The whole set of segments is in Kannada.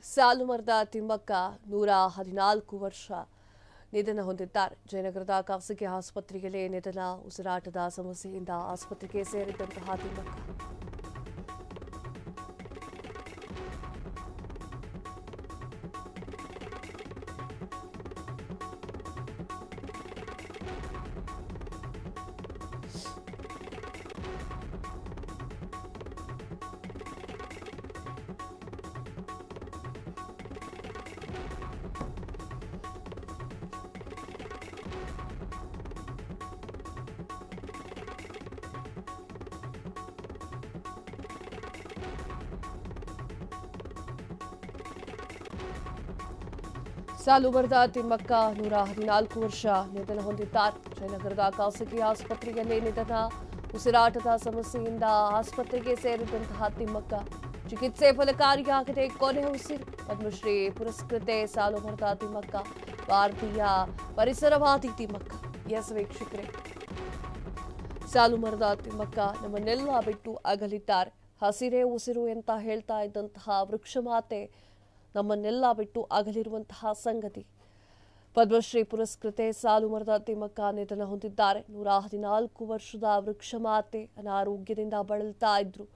ಸಾಲುಮರದ ತಿಮ್ಮಕ್ಕ 114 ವರ್ಷ ನಿಧನ ಹೊಂದಿದ್ದಾರೆ. ಜಯನಗರದ ಖಾಸಗಿ ಆಸ್ಪತ್ರೆಯಲ್ಲಿ ನಿಧನ. ಉಸಿರಾಟದ ಸಮಸ್ಯೆಯಿಂದ ಆಸ್ಪತ್ರೆಗೆ ಸೇರಿದಂತಹ ತಿಮ್ಮಕ್ಕ ಸಾಲುಮರದ ತಿಮ್ಮಕ್ಕ 114 ವರ್ಷ ನಿಧನ ಹೊಂದಿದ್ದಾರೆ. ಜಯನಗರದ ಖಾಸಗಿ ಆಸ್ಪತ್ರೆಯಲ್ಲಿ ನಿಧನ. ಉಸಿರಾಟದ ಸಮಸ್ಯೆಯಿಂದ ಆಸ್ಪತ್ರೆಗೆ ಸೇರಿದಂತಹ ತಿಮ್ಮಕ್ಕ ಚಿಕಿತ್ಸೆ ಫಲಕಾರಿಯಾಗದೆ ಕೊನೆ ಉಸಿರು. ಪದ್ಮಶ್ರೀ ಪುರಸ್ಕೃತೆ ಸಾಲುಮರದ ತಿಮ್ಮಕ್ಕ, ಭಾರತೀಯ ಪರಿಸರವಾದಿ ತಿಮ್ಮಕ್ಕ. ಎಸ್ ವೀಕ್ಷಕರೇ, ಸಾಲುಮರದ ತಿಮ್ಮಕ್ಕ ನಮ್ಮನ್ನೆಲ್ಲ ಬಿಟ್ಟು ಅಗಲಿದ್ದಾರೆ. ಹಸಿರೇ ಉಸಿರು ಅಂತ ಹೇಳ್ತಾ ಇದ್ದಂತಹ ವೃಕ್ಷ ಮಾತೆ ನಮ್ಮನ್ನೆಲ್ಲ ಬಿಟ್ಟು ಅಗಲಿರುವಂತಹ ಸಂಗತಿ. ಪದ್ಮಶ್ರೀ ಪುರಸ್ಕೃತೆ ಸಾಲುಮರದ ತಿಮ್ಮಕ್ಕ ನಿಧನ ಹೊಂದಿದ್ದಾರೆ. 114 ವರ್ಷದ ವೃಕ್ಷ ಮಾತೆ ಅನಾರೋಗ್ಯದಿಂದ ಬಳಲ್ತಾ ಇದ್ರು.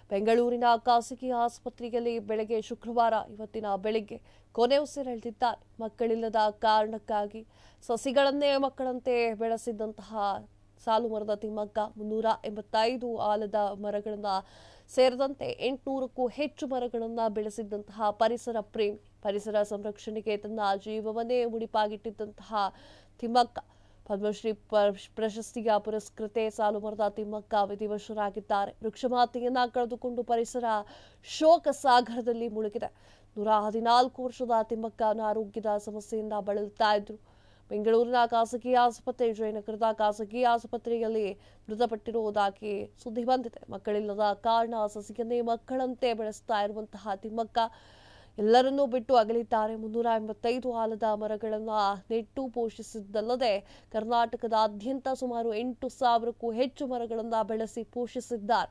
ಬೆಂಗಳೂರಿನ ಖಾಸಗಿ ಆಸ್ಪತ್ರೆಯಲ್ಲಿ ಶುಕ್ರವಾರ ಇವತ್ತಿನ ಬೆಳಿಗ್ಗೆ ಕೊನೆ ಉಸಿರೆಳೆದಿದ್ದಾರೆ. ಮಕ್ಕಳಿಲ್ಲದ ಕಾರಣಕ್ಕಾಗಿ ಸಸಿಗಳನ್ನೇ ಮಕ್ಕಳಂತೆ ಬೆಳೆಸಿದ್ದಂತಹ ಸಾಲುಮರದ ತಿಮ್ಮಕ್ಕ 385 ಆಲದ ಮರಗಳನ್ನ ಸೇರಿದಂತೆ 800ಕ್ಕೂ ಹೆಚ್ಚು ಮರಗಳನ್ನು ಬೆಳೆಸಿದ್ದಂತಹ ಪರಿಸರ ಪ್ರೇಮಿ. ಪರಿಸರ ಸಂರಕ್ಷಣೆಗೆ ತನ್ನ ಜೀವವನ್ನೇ ಮುಡಿಪಾಗಿಟ್ಟಿದ್ದಂತಹ ತಿಮ್ಮಕ್ಕ ಪದ್ಮಶ್ರೀ ಪ್ರಶಸ್ತಿಯ ಪುರಸ್ಕೃತೆ ಸಾಲುಮರದ ತಿಮ್ಮಕ್ಕ ವಿಧಿವಶರಾಗಿದ್ದಾರೆ. ವೃಕ್ಷಮಾತೆಯನ್ನ ಕಳೆದುಕೊಂಡು ಪರಿಸರ ಶೋಕ ಸಾಗರದಲ್ಲಿ ಮುಳುಗಿದೆ. 114 ವರ್ಷದ ತಿಮ್ಮಕ್ಕ ಅನಾರೋಗ್ಯದ ಸಮಸ್ಯೆಯಿಂದ ಬಳಲ್ತಾ ಇದ್ರು. ಬೆಂಗಳೂರಿನ ಖಾಸಗಿ ಆಸ್ಪತ್ರೆ, ಜಯನಗರದ ಖಾಸಗಿ ಆಸ್ಪತ್ರೆಯಲ್ಲಿ ಮೃತಪಟ್ಟಿರುವುದಾಗಿ ಸುದ್ದಿ ಬಂದಿದೆ. ಮಕ್ಕಳಿಲ್ಲದ ಕಾರಣ ಸಸಿಯನ್ನೇ ಮಕ್ಕಳಂತೆ ಬೆಳೆಸ್ತಾ ಇರುವಂತಹ ತಿಮ್ಮಕ್ಕ ಎಲ್ಲರನ್ನೂ ಬಿಟ್ಟು ಅಗಲಿದ್ದಾರೆ. 385 ಆಲದ ಮರಗಳನ್ನು ನೆಟ್ಟು ಪೋಷಿಸಿದ್ದಲ್ಲದೆ ಕರ್ನಾಟಕದಾದ್ಯಂತ ಸುಮಾರು 8,000ಕ್ಕೂ ಹೆಚ್ಚು ಮರಗಳನ್ನು ಬೆಳೆಸಿ ಪೋಷಿಸಿದ್ದಾರೆ.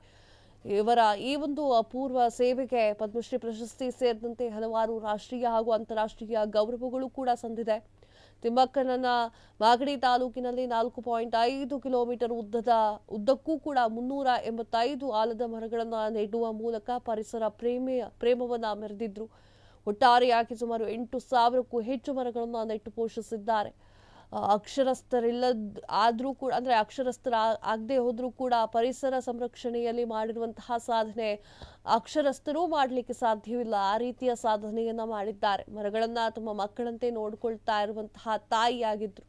ಇವರ ಈ ಒಂದು ಅಪೂರ್ವ ಸೇವೆಗೆ ಪದ್ಮಶ್ರೀ ಪ್ರಶಸ್ತಿ ಸೇರಿದಂತೆ ಹಲವಾರು ರಾಷ್ಟ್ರೀಯ ಹಾಗೂ ಅಂತಾರಾಷ್ಟ್ರೀಯ ಗೌರವಗಳು ಕೂಡ ಸಂದಿದೆ. ತಿಮ್ಮಕ್ಕನನ್ನ ಮಾಗಡಿ ತಾಲೂಕಿನಲ್ಲಿ 4.5 ಕಿಲೋಮೀಟರ್ ಉದ್ದಕ್ಕೂ ಕೂಡ 385 ಆಲದ ಮರಗಳನ್ನು ನೆಡುವ ಮೂಲಕ ಪರಿಸರ ಪ್ರೇಮವನ್ನ ಮೆರೆದಿದ್ರು. ಒಟ್ಟಾರೆಯಾಗಿ ಸುಮಾರು 8,000ಕ್ಕೂ ಹೆಚ್ಚು ಮರಗಳನ್ನು ನೆಟ್ಟು ಪೋಷಿಸಿದ್ದಾರೆ. ಅಕ್ಷರಸ್ಥರಾಗದೆ ಹೋದ್ರೂ ಕೂಡ ಪರಿಸರ ಸಂರಕ್ಷಣೆಯಲ್ಲಿ ಮಾಡಿರುವಂತಹ ಸಾಧನೆ ಅಕ್ಷರಸ್ಥರೂ ಮಾಡಲಿಕ್ಕೆ ಸಾಧ್ಯವಿಲ್ಲ. ಆ ರೀತಿಯ ಸಾಧನೆಯನ್ನ ಮಾಡಿದ್ದಾರೆ. ಮರಗಳನ್ನ ತಮ್ಮ ಮಕ್ಕಳಂತೆ ನೋಡ್ಕೊಳ್ತಾ ಇರುವಂತಹ ತಾಯಿಯಾಗಿದ್ರು.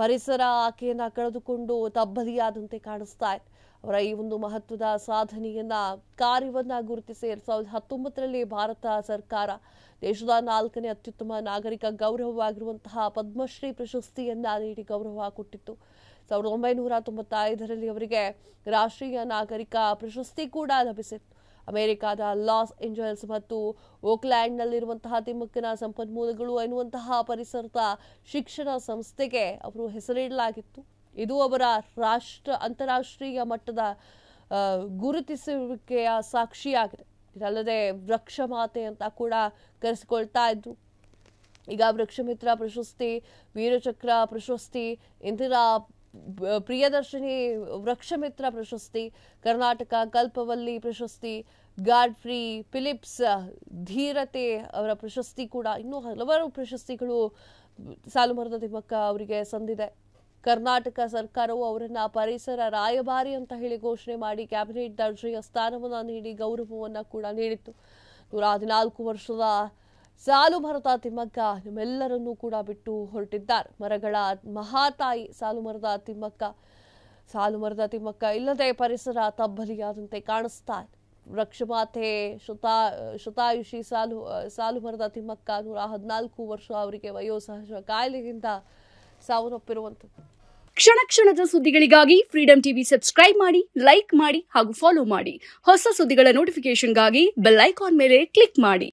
ಪರಿಸರ ಆಕೆಯನ್ನ ಕಳೆದುಕೊಂಡು ತಬ್ಬಲಿಯಾದಂತೆ ಕಾಣಿಸ್ತಾ ಇದೆ. ಅವರ ಈ ಒಂದು ಮಹತ್ವದ ಸಾಧನೆಯನ್ನ ಕಾರ್ಯವನ್ನ ಗುರುತಿಸಿ 2019ರಲ್ಲಿ ಭಾರತ ಸರ್ಕಾರ ದೇಶದ 4ನೇ ಅತ್ಯುತ್ತಮ ನಾಗರಿಕ ಗೌರವವಾಗಿರುವಂತಹ ಪದ್ಮಶ್ರೀ ಪ್ರಶಸ್ತಿಯನ್ನ ನೀಡಿ ಗೌರವ ಕೊಟ್ಟಿತ್ತು. 1995ರಲ್ಲಿ ಅವರಿಗೆ ರಾಷ್ಟ್ರೀಯ ನಾಗರಿಕ ಪ್ರಶಸ್ತಿ ಕೂಡ ಲಭಿಸಿತ್ತು. ಅಮೆರಿಕದ ಲಾಸ್ ಏಂಜಲ್ಸ್ ಮತ್ತು ಓಕ್ಲ್ಯಾಂಡ್ನಲ್ಲಿರುವಂತಹ ತಿಮ್ಮಕ್ಕನ ಸಂಪನ್ಮೂಲಗಳು ಎನ್ನುವಂತಹ ಪರಿಸರದ ಶಿಕ್ಷಣ ಸಂಸ್ಥೆಗೆ ಅವರು ಹೆಸರಿಡಲಾಗಿತ್ತು. ಇದು ಅವರ ಅಂತಾರಾಷ್ಟ್ರೀಯ ಮಟ್ಟದ ಗುರುತಿಸುವಿಕೆಯ ಸಾಕ್ಷಿಯಾಗಿದೆ. ಇದಲ್ಲದೆ ವೃಕ್ಷ ಮಾತೆ ಅಂತ ಕೂಡ ಕರೆಸಿಕೊಳ್ತಾ ಇದ್ರು. ಈಗ ವೃಕ್ಷಮಿತ್ರ ಪ್ರಶಸ್ತಿ, ವೀರಚಕ್ರ ಪ್ರಶಸ್ತಿ, ಇಂದಿರಾ ಪ್ರಿಯದರ್ಶಿನಿ ವೃಕ್ಷಮಿತ್ರ ಪ್ರಶಸ್ತಿ, ಕರ್ನಾಟಕ ಕಲ್ಪವಲ್ಲಿ ಪ್ರಶಸ್ತಿ, ಗಾಡ್ಫ್ರಿ ಫಿಲಿಪ್ಸ್ ಧೀರತೆ ಅವರ ಪ್ರಶಸ್ತಿ ಕೂಡ, ಇನ್ನೂ ಹಲವಾರು ಪ್ರಶಸ್ತಿಗಳು ಸಾಲುಮರದ ತಿಮ್ಮಕ್ಕ ಅವರಿಗೆ ಸಂದಿದೆ. ಕರ್ನಾಟಕ ಸರ್ಕಾರವು ಅವರನ್ನ ಪರಿಸರ ರಾಯಭಾರಿ ಅಂತ ಹೇಳಿ ಘೋಷಣೆ ಮಾಡಿ ಕ್ಯಾಬಿನೆಟ್ ದರ್ಜೆಯ ಸ್ಥಾನವನ್ನ ನೀಡಿ ಗೌರವವನ್ನ ಕೂಡ ನೀಡಿತ್ತು. 114 ವರ್ಷದ ಸಾಲುಮರದ ತಿಮ್ಮಕ್ಕ ನಮ್ಮೆಲ್ಲರನ್ನೂ ಕೂಡ ಬಿಟ್ಟು ಹೊರಟಿದ್ದಾರೆ. ಮರಗಳ ಮಹಾತಾಯಿ ಸಾಲುಮರದ ತಿಮ್ಮಕ್ಕ ಇಲ್ಲದೆ ಪರಿಸರ ತಬ್ಬಲಿಯಾದಂತೆ ಕಾಣಿಸ್ತಾ ಇದೆ. ವೃಕ್ಷಮಾತೆ ಶತಾಯುಷಿ ಸಾಲುಮರದ ತಿಮ್ಮಕ್ಕ 114 ವರ್ಷ ಅವರಿಗೆ ವಯೋಸಹಜ ಕಾಯಿಲೆಯಿಂದ ಸಾವನ್ನಪ್ಪಿರುವಂಥದ್ದು. ಕ್ಷಣ ಕ್ಷಣದ ಸುದ್ದಿಗಳಿಗಾಗಿ ಫ್ರೀಡಂ ಟಿವಿ ಸಬ್ಸ್ಕ್ರೈಬ್ ಮಾಡಿ, ಲೈಕ್ ಮಾಡಿ ಹಾಗೂ ಫಾಲೋ ಮಾಡಿ. ಹೊಸ ಸುದ್ದಿಗಳ ನೋಟಿಫಿಕೇಶನ್ಗಾಗಿ ಬೆಲ್ ಐಕಾನ್ ಮೇಲೆ ಕ್ಲಿಕ್ ಮಾಡಿ.